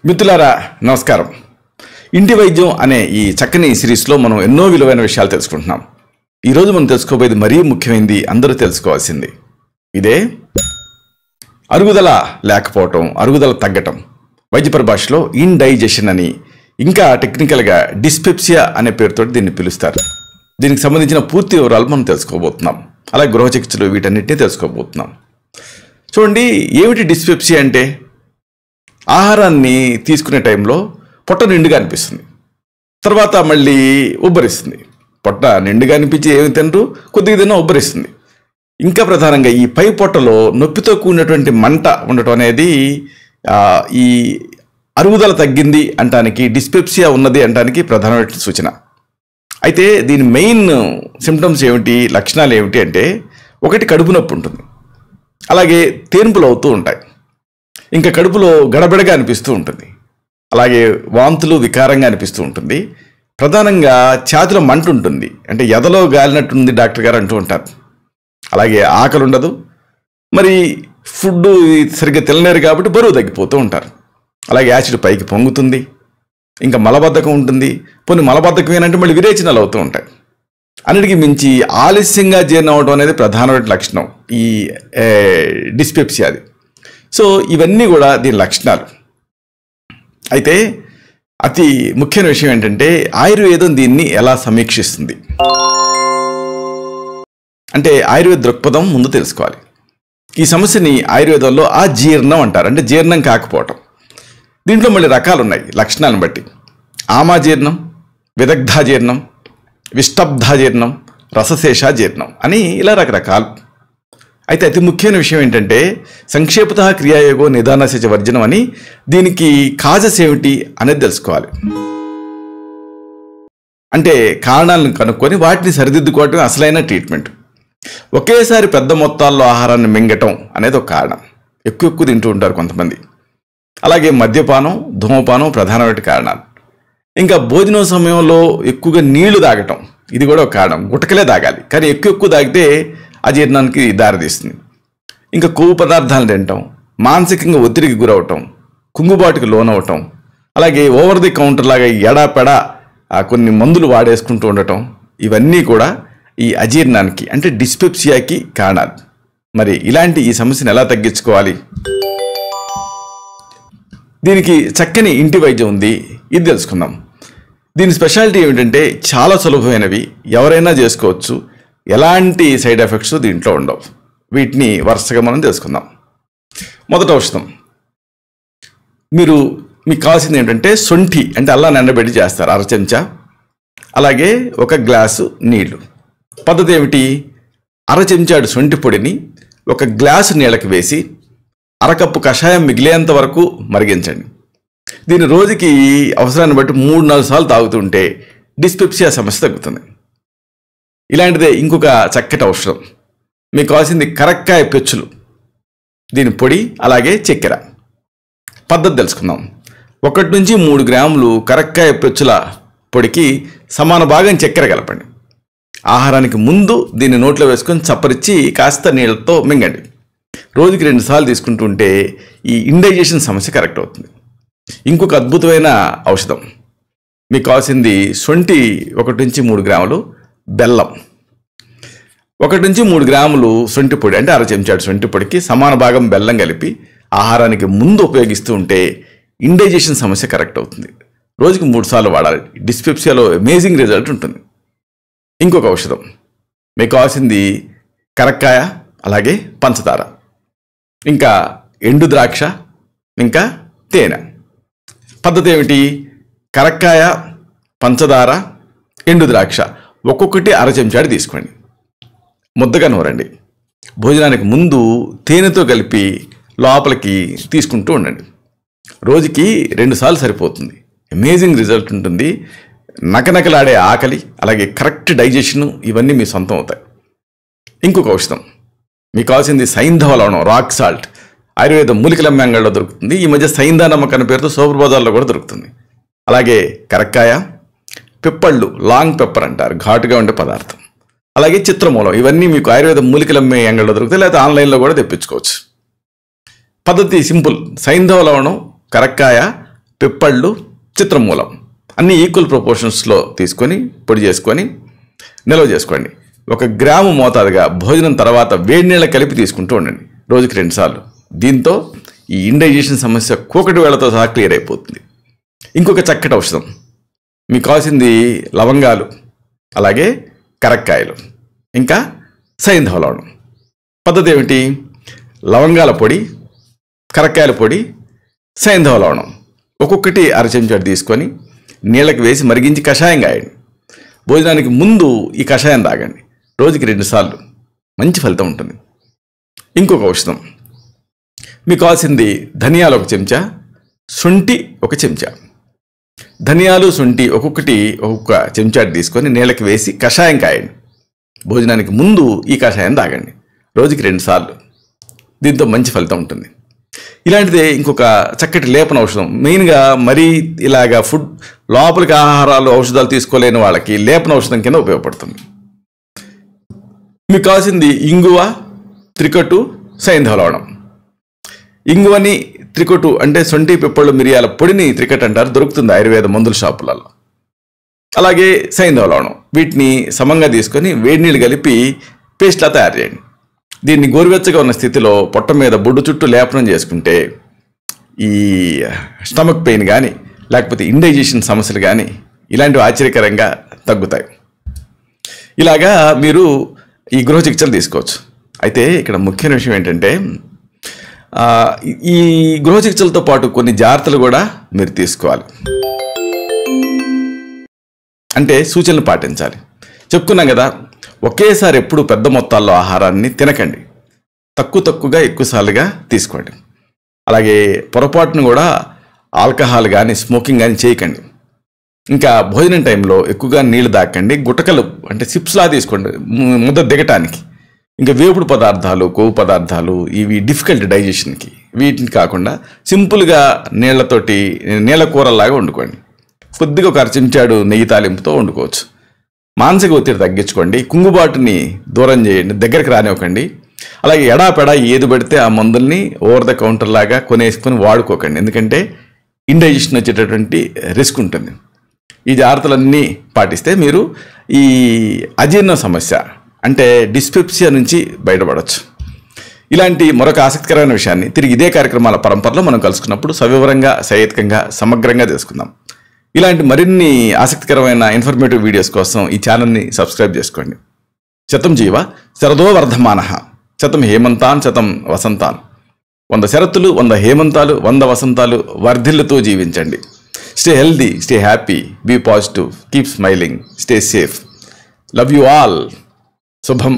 మిత్రులారా నమస్కారం. ఇంటి వైద్యం అనే ఈ చక్కని సిరీస్లో మనం ఎన్నో విలువైన విషయాలు తెలుసుకుంటున్నాం. ఈరోజు మనం తెలుసుకోబోయేది మరీ ముఖ్యమైనది, అందరూ తెలుసుకోవాల్సింది. ఇదే అరుగుదల లేకపోవటం, అరుగుదల తగ్గటం, వైద్య పరిభాషలో ఇండైజెషన్ అని, ఇంకా టెక్నికల్గా డిస్పెప్సియా అనే పేరుతో దీన్ని పిలుస్తారు. దీనికి సంబంధించిన పూర్తి వివరాలు మనం తెలుసుకోబోతున్నాం. అలాగే గృహ చికిత్సలు వీటన్నిటినీ తెలుసుకోబోతున్నాం. చూడండి, ఏమిటి డిస్పెప్సియా అంటే? ఆహారాన్ని తీసుకునే టైంలో పొట్ట నిండుగా అనిపిస్తుంది, తర్వాత మళ్ళీ ఉబ్బరిస్తుంది. పొట్ట నిండుగా అనిపించి ఏమి తినరు, కొద్దిగా తిన్నా ఉబ్బరిస్తుంది. ఇంకా ప్రధానంగా ఈ పై పొట్టలో నొప్పితో కూడినటువంటి మంట ఉండటం అనేది ఈ అరుగుదల తగ్గింది అంటానికి, డిస్పెప్సియా ఉన్నది అంటానికి ప్రధానమైన సూచన. అయితే దీని మెయిన్ సిమ్టమ్స్ ఏమిటి, లక్షణాలు ఏమిటి అంటే, ఒకటి కడుపు నొప్పి ఉంటుంది, అలాగే తేన్పులు అవుతూ ఉంటాయి, ఇంకా కడుపులో గడబడగా అనిపిస్తూ ఉంటుంది, అలాగే వాంతులు వికారంగా అనిపిస్తూ ఉంటుంది. ప్రధానంగా ఛాతీలో మంట ఉంటుంది, అంటే ఎదలో గాలినట్టుంది డాక్టర్ గారు అంటూ ఉంటారు. అలాగే ఆకలి ఉండదు, మరి ఫుడ్ సరిగ్గా తినలేరు కాబట్టి బరువు తగ్గిపోతూ ఉంటారు. అలాగే యాసిడ్ పైకి పొంగుతుంది, ఇంకా మలబద్ధకం ఉంటుంది. పోనీ మలబద్ధకం ఏంటంటే మళ్ళీ విరేచనాలు అవుతూ ఉంటాయి. అన్నిటికీ మించి ఆలస్యంగా జీర్ణం అవడం అనేది ప్రధానమైన లక్షణం ఈ డిస్పెప్సియాది. సో ఇవన్నీ కూడా దీని లక్షణాలు. అయితే అతి ముఖ్యమైన విషయం ఏంటంటే, ఆయుర్వేదం దీన్ని ఎలా సమీక్షిస్తుంది అంటే, ఆయుర్వేద దృక్పథం ముందు తెలుసుకోవాలి. ఈ సమస్యని ఆయుర్వేదంలో అజీర్ణం అంటారు, అంటే జీర్ణం కాకపోవటం. దీంట్లో మళ్ళీ రకాలు ఉన్నాయి లక్షణాలను బట్టి. ఆమాజీర్ణం, విదగ్ధాజీర్ణం, విష్టబ్ధాజీర్ణం, రసశేషాజీర్ణం అని ఇలా రకరకాలు. అయితే అతి ముఖ్యమైన విషయం ఏంటంటే, సంక్షేపత క్రియాయోగో నిదానశేష వర్జనం అని, దీనికి కాజెస్ ఏమిటి అనేది తెలుసుకోవాలి. అంటే కారణాలను కనుక్కొని వాటిని సరిదిద్దుకోవటం అసలైన ట్రీట్మెంట్. ఒకేసారి పెద్ద మొత్తాల్లో ఆహారాన్ని మింగటం అనేది ఒక కారణం. ఎక్కువ తింటూ ఉంటారు కొంతమంది. అలాగే మద్యపానం, ధూమపానం ప్రధానమైన కారణాలు. ఇంకా భోజనం సమయంలో ఎక్కువగా నీళ్లు తాగటం, ఇది కూడా ఒక కారణం. గుటకలే తాగాలి, కానీ ఎక్కువ తాగితే అజీర్ణానికి దారితీస్తుంది. ఇంకా కొవ్వు పదార్థాలను తినటం, మానసికంగా ఒత్తిడికి గురవటం, కుంగుబాటుకి లోనవటం, అలాగే ఓవర్ ది కౌంటర్ లాగా ఎడాపెడా కొన్ని మందులు వాడేసుకుంటూ ఉండటం, ఇవన్నీ కూడా ఈ అజీర్ణానికి అంటే డిస్పెప్సియాకి కారణాలు. మరి ఇలాంటి ఈ సమస్యను ఎలా తగ్గించుకోవాలి? దీనికి చక్కని ఇంటి వైద్యం ఉంది, ఇది తెలుసుకుందాం. దీని స్పెషాలిటీ ఏమిటంటే, చాలా సులభమైనవి, ఎవరైనా చేసుకోవచ్చు, ఎలాంటి సైడ్ ఎఫెక్ట్స్ దీంట్లో ఉండవు. వీటిని వరుసగా మనం తెలుసుకుందాం. మొదటి ఔషధం, మీకు కావాల్సింది ఏంటంటే శొంఠి, అంటే అల్లాన్ని ఎండబెట్టి చేస్తారు, 1/2 చెంచా, అలాగే 1 గ్లాసు నీళ్లు. పద్ధతి ఏమిటి? 1/2 చెంచాడు శొంఠి పొడిని 1 గ్లాసు నీళ్ళకి వేసి 1/2 కప్పు కషాయం మిగిలేంత వరకు మరిగించండి. దీన్ని రోజుకి అవసరాన్ని బట్టి 3-4 సార్లు తాగుతుంటే డిస్పెప్సియా సమస్య తగ్గుతుంది. ఇలాంటిదే ఇంకొక చక్కటి ఔషధం, మీకు కావాల్సింది కరక్కాయ పెచ్చులు, దీని పొడి, అలాగే చక్కెర. పద్ధతి తెలుసుకుందాం. 1 నుంచి 3 గ్రాములు కరక్కాయ పెచ్చుల పొడికి సమాన భాగం చక్కెర కలపండి. ఆహారానికి ముందు దీన్ని నోట్లో వేసుకొని చప్పరిచ్చి కాస్త నీళ్ళతో మింగండి. రోజుకి 2 సార్లు తీసుకుంటూ ఉంటే ఈ ఇండైజెషన్ సమస్య కరెక్ట్ అవుతుంది. ఇంకొక అద్భుతమైన ఔషధం, మీకు కావాల్సింది శొంఠి 1 నుంచి 3 గ్రాములు, బెల్లం 1 నుంచి 3 గ్రాములు శొంఠి పొడి, అంటే 1/2 చెంచాడు శొంఠి పొడికి సమాన భాగం బెల్లం కలిపి ఆహారానికి ముందు ఉపయోగిస్తూ ఉంటే ఇండైజెషన్ సమస్య కరెక్ట్ అవుతుంది. రోజుకి 3 సార్లు వాడాలి. డిస్పెప్సియాలో అమేజింగ్ రిజల్ట్ ఉంటుంది. ఇంకొక ఔషధం, మీకు కావాల్సింది కరక్కాయ, అలాగే పంచదార, ఇంకా ఎండు ద్రాక్ష, ఇంకా తేనె. పద్ధతి ఏమిటి? కరక్కాయ, పంచదార, ఎండు ద్రాక్ష ఒక్కొక్కటి 1/2 చెంచాడు తీసుకోండి. ముద్దగా నూరండి. భోజనానికి ముందు తేనెతో కలిపి లోపలికి తీసుకుంటూ ఉండండి. రోజుకి 2 సార్లు సరిపోతుంది. అమేజింగ్ రిజల్ట్ ఉంటుంది. నకనకలాడే ఆకలి, అలాగే కరెక్ట్ డైజెషను, ఇవన్నీ మీ సొంతం అవుతాయి. ఇంకొక ఔషధం, మీకు కావాల్సింది సైంధవ లవణం, రాక్ సాల్ట్. ఆయుర్వేద మూలికల మ్యాంగల్లో దొరుకుతుంది. ఈ మధ్య సైంధా నమ్మక అనే పేరుతో సూపర్ బజార్లో కూడా దొరుకుతుంది. అలాగే కరక్కాయ, పిప్పళ్ళు, లాంగ్ పెప్పర్ అంటారు, ఘాటుగా ఉండే పదార్థం. అలాగే చిత్రమూలం, ఇవన్నీ మీకు ఆయుర్వేద మూలికలు అమ్మే అంగడిలో దొరుకుతాయి, లేకపోతే ఆన్లైన్లో కూడా తెప్పించుకోవచ్చు. పద్ధతి సింపుల్. సైంధవ లవణం, కరక్కాయ, పిప్పళ్ళు, చిత్రమూలం అన్నీ ఈక్వల్ ప్రపోర్షన్స్లో తీసుకొని పొడి చేసుకొని నిల్వ చేసుకోండి. 1 గ్రాము మోతాదుగా భోజనం తర్వాత వేడి నీళ్ళ కలిపి తీసుకుంటూ ఉండండి, రోజుకి 2 సార్లు. దీంతో ఈ ఇండైజెషన్ సమస్య కూకటి వేళతో సహా క్లియర్ అయిపోతుంది. ఇంకొక చక్కటి ఔషధం, మీకు కావాల్సింది లవంగాలు, అలాగే కరక్కాయలు, ఇంకా సైంధవ లవణం. పద్ధతి ఏమిటి? లవంగాల పొడి, కరక్కాయల పొడి, సైంధవ లవణం ఒక్కొక్కటి 1/2 చెంచాడు తీసుకొని నీళ్ళకి వేసి మరిగించి కషాయం కాయండి. భోజనానికి ముందు ఈ కషాయం తాగండి, రోజుకి 2 సార్లు. మంచి ఫలితం ఉంటుంది. ఇంకొక ఔషధం, మీకు కావాల్సింది ధనియాలు 1 చెంచా, శొంఠి 1 చెంచా. ధనియాలు, శొంఠి ఒక్కొక్కటి 1 చెంచాడు తీసుకొని నీళ్ళకి వేసి కషాయం కాయండి. భోజనానికి ముందు ఈ కషాయం తాగండి, రోజుకి 2 సార్లు. దీంతో మంచి ఫలితం ఉంటుంది. ఇలాంటిదే ఇంకొక చక్కటి లేపన ఔషధం, మెయిన్గా మరీ ఇలాగా ఫుడ్ లోపలికి ఆహారాలు ఔషధాలు తీసుకోలేని వాళ్ళకి లేపన ఔషధం కింద ఉపయోగపడుతుంది. మీకు కావాల్సింది ఇంగువ, త్రికటు, సైంధవ లవణం. ఇంగువని, త్రికటు అంటే శొంఠి, పిప్పళ్ళు, మిరియాల పొడిని త్రికట్ అంటారు, దొరుకుతుంది ఆయుర్వేద మందుల షాపులలో. అలాగే సైంధవ లవణం, వీటిని సమంగా తీసుకొని వేడి నీళ్ళు కలిపి పేస్ట్లా తయారు చేయండి. దీన్ని గోరువెచ్చగా ఉన్న స్థితిలో పొట్ట మీద బొడ్డు చుట్టూ లేపనం చేసుకుంటే ఈ స్టమక్ పెయిన్ కానీ లేకపోతే ఇండైజెషన్ సమస్యలు కానీ ఇలాంటివి ఆశ్చర్యకరంగా తగ్గుతాయి. ఇలాగా మీరు ఈ గృహ చికిత్సలు తీసుకోవచ్చు. అయితే ఇక్కడ ముఖ్యమైన విషయం ఏంటంటే ఈ గృహ చికిత్సలతో పాటు కొన్ని జాగ్రత్తలు కూడా మీరు తీసుకోవాలి. అంటే సూచనలు పాటించాలి. చెప్పుకున్నాం కదా, ఒకేసారి ఎప్పుడు పెద్ద మొత్తాల్లో ఆహారాన్ని తినకండి, తక్కువగా ఎక్కువసార్లుగా తీసుకోండి. అలాగే పొరపాటును కూడా ఆల్కహాల్ కానీ స్మోకింగ్ కానీ చేయకండి. ఇంకా భోజనం టైంలో ఎక్కువగా నీళ్లు తాకండి, గుటకలు అంటే సిప్స్లా తీసుకోండి ముద్ద దిగటానికి. ఇంకా వేపుడు పదార్థాలు, కొవ్వు పదార్థాలు ఇవి డిఫికల్ట్ డైజెషన్కి, వీటిని కాకుండా సింపుల్గా నీళ్లతోటి నీళ్ళ కూరలాగా వండుకోండి. కొద్దిగా 1/2 చెంచాడు నెయ్యి తాలింపుతో వండుకోవచ్చు. మానసిక ఒత్తిడి తగ్గించుకోండి, కుంగుబాటుని దూరం చేయండి, దగ్గరికి రానివ్వకండి. అలాగే ఎడాపెడా ఏది పడితే ఆ మందుల్ని ఓవర్ ద కౌంటర్ లాగా కొనేసుకొని వాడుకోకండి, ఎందుకంటే ఇండైజెషన్ వచ్చేటటువంటి రిస్క్ ఉంటుంది. ఈ జాగ్రత్తలన్నీ పాటిస్తే మీరు ఈ అజీర్ణ సమస్య అంటే డిస్పెప్సియా నుంచి బయటపడవచ్చు. ఇలాంటి మరొక ఆసక్తికరమైన విషయాన్ని తిరిగి ఇదే కార్యక్రమాల పరంపరలో మనం కలుసుకున్నప్పుడు సవివరంగా, సహేతుకంగా, సమగ్రంగా తెలుసుకుందాం. ఇలాంటి మరిన్ని ఆసక్తికరమైన ఇన్ఫర్మేటివ్ వీడియోస్ కోసం ఈ ఛానల్ని సబ్స్క్రైబ్ చేసుకోండి. శతం జీవ శరదో వర్ధమానః, శతం హేమంతాన్ శతం వసంతాన్. 100 శరత్తులు, 100 హేమంతాలు, 100 వసంతాలు వర్ధిల్లుతూ జీవించండి. Stay healthy, stay happy, be positive, keep smiling, stay safe. Love you all. శుభం.